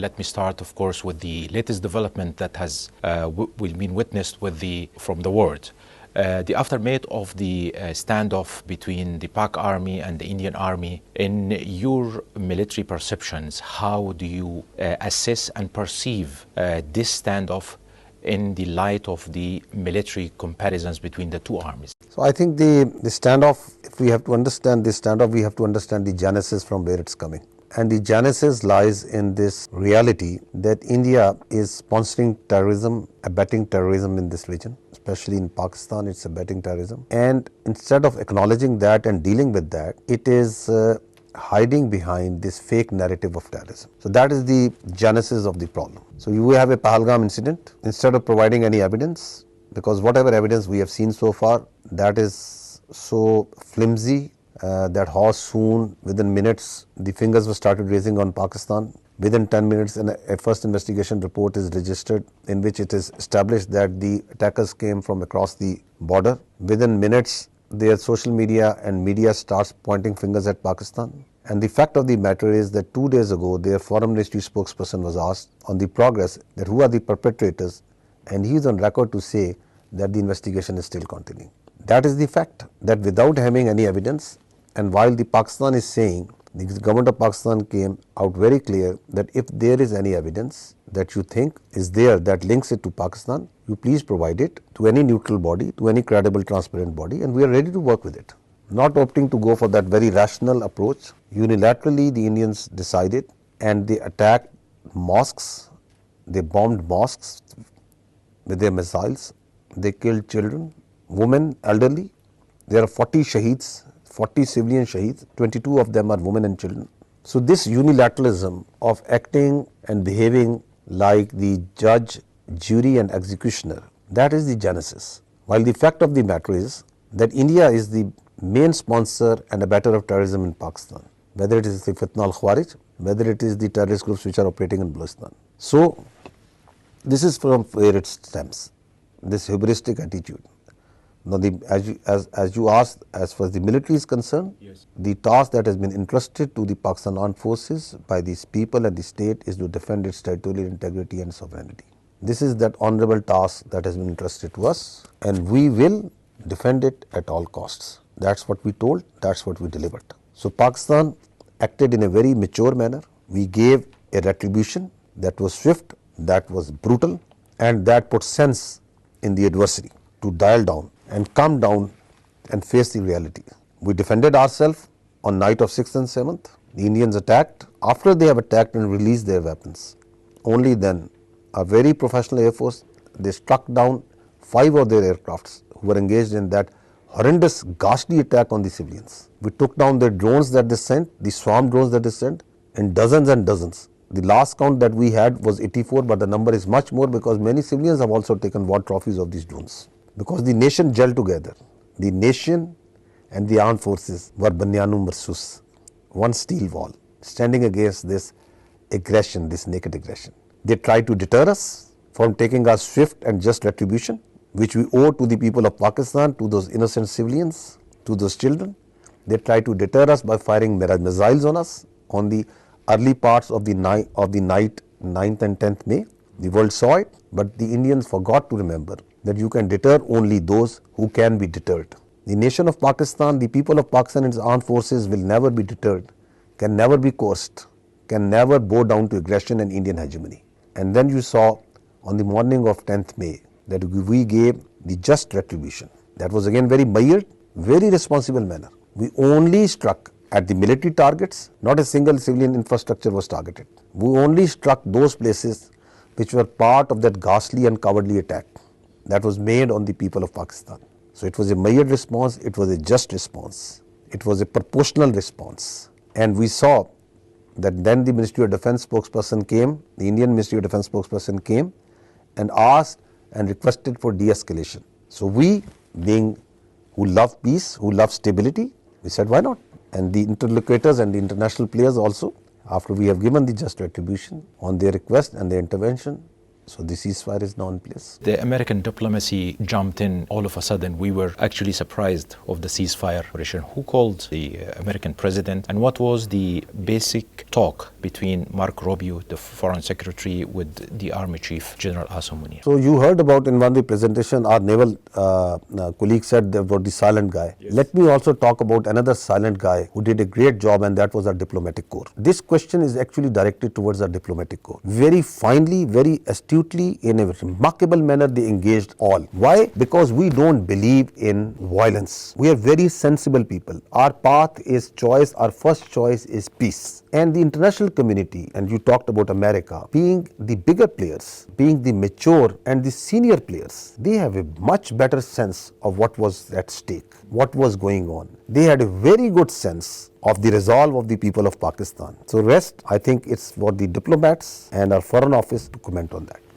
Let me start, of course, with the latest development that has been witnessed from the world. The aftermath of the standoff between the Pak army and the Indian army. In your military perceptions, how do you assess and perceive this standoff in the light of the military comparisons between the two armies? So I think the standoff, if we have to understand the standoff, we have to understand the genesis from where it's coming. And the genesis lies in this reality that India is sponsoring terrorism, abetting terrorism in this region, especially in Pakistan, it's abetting terrorism. And instead of acknowledging that and dealing with that, it is hiding behind this fake narrative of terrorism. So that is the genesis of the problem. So you have a Pahalgam incident, instead of providing any evidence, because whatever evidence we have seen so far, that is so flimsy, that horse soon, within minutes, the fingers were started raising on Pakistan. Within 10 minutes, a first investigation report is registered in which it is established that the attackers came from across the border. Within minutes, their social media and media starts pointing fingers at Pakistan. And the fact of the matter is that 2 days ago, their foreign ministry spokesperson was asked on the progress that who are the perpetrators, and he is on record to say that the investigation is still continuing. That is the fact, that without having any evidence, and while the Pakistan is saying, the government of Pakistan came out very clear that if there is any evidence that you think is there that links it to Pakistan, you please provide it to any neutral body, to any credible, transparent body, and we are ready to work with it. Not opting to go for that very rational approach, unilaterally the Indians decided and they attacked mosques, they bombed mosques with their missiles, they killed children, women, elderly. There are 40 shaheeds, 40 civilian shaheeds, 22 of them are women and children. So this unilateralism of acting and behaving like the judge, jury and executioner, that is the genesis. While the fact of the matter is that India is the main sponsor and abetter of terrorism in Pakistan, whether it is the Fitna al-Khawarij, whether it is the terrorist groups which are operating in Balochistan. So this is from where it stems, this hubristic attitude. Now, as you asked, as far as the military is concerned, yes, the task that has been entrusted to the Pakistan Armed Forces by these people and the state is to defend its territorial integrity and sovereignty. This is that honorable task that has been entrusted to us, and we will defend it at all costs. That's what we told, that's what we delivered. So Pakistan acted in a very mature manner. We gave a retribution that was swift, that was brutal, and that put sense in the adversary to dial down and come down and face the reality. We defended ourselves on night of 6th and 7th. The Indians attacked. After they have attacked and released their weapons, only then a very professional Air Force, they struck down 5 of their aircrafts who were engaged in that horrendous, ghastly attack on the civilians. We took down their drones that they sent, the swarm drones that they sent, in dozens and dozens. The last count that we had was 84, but the number is much more because many civilians have also taken war trophies of these drones. Because the nation gelled together. The nation and the armed forces were Banyanum Marsus, one steel wall, standing against this aggression, this naked aggression. They tried to deter us from taking our swift and just retribution, which we owe to the people of Pakistan, to those innocent civilians, to those children. They tried to deter us by firing missiles on us on the early parts of the night, 9th and 10th May. The world saw it, but the Indians forgot to remember that you can deter only those who can be deterred. The nation of Pakistan, the people of Pakistan and its armed forces will never be deterred, can never be coerced, can never bow down to aggression and Indian hegemony. And then you saw on the morning of 10th May that we gave the just retribution. That was again very mild, very responsible manner. We only struck at the military targets, not a single civilian infrastructure was targeted. We only struck those places which were part of that ghastly and cowardly attack that was made on the people of Pakistan. So it was a mild response, it was a just response, it was a proportional response. And we saw that then the Ministry of Defence spokesperson came, the Indian Ministry of Defence spokesperson came and asked and requested for de-escalation. So we, being who love peace, who love stability, we said why not? And the interlocutors and the international players also, after we have given the just retribution on their request and their intervention, So the ceasefire is now in place. The American diplomacy jumped in all of a sudden. We were actually surprised of the ceasefire operation. Who called the American president, and what was the basic talk between Mark Rubio, the foreign secretary, with the army chief, General Asim Munir? So you heard about in one of the presentation, our naval colleague said about the silent guy. Yes. Let me also talk about another silent guy who did a great job, and that was our diplomatic corps. This question is actually directed towards our diplomatic corps. Very finely, very astutely, in a remarkable manner, they engaged all. Why? Because we don't believe in violence. We are very sensible people. Our path is choice. Our first choice is peace. And the international community, and you talked about America, being the bigger players, being the mature and the senior players, they have a much better sense of what was at stake, what was going on. They had a very good sense of the resolve of the people of Pakistan. So rest, I think it's for the diplomats and our foreign office to comment on that.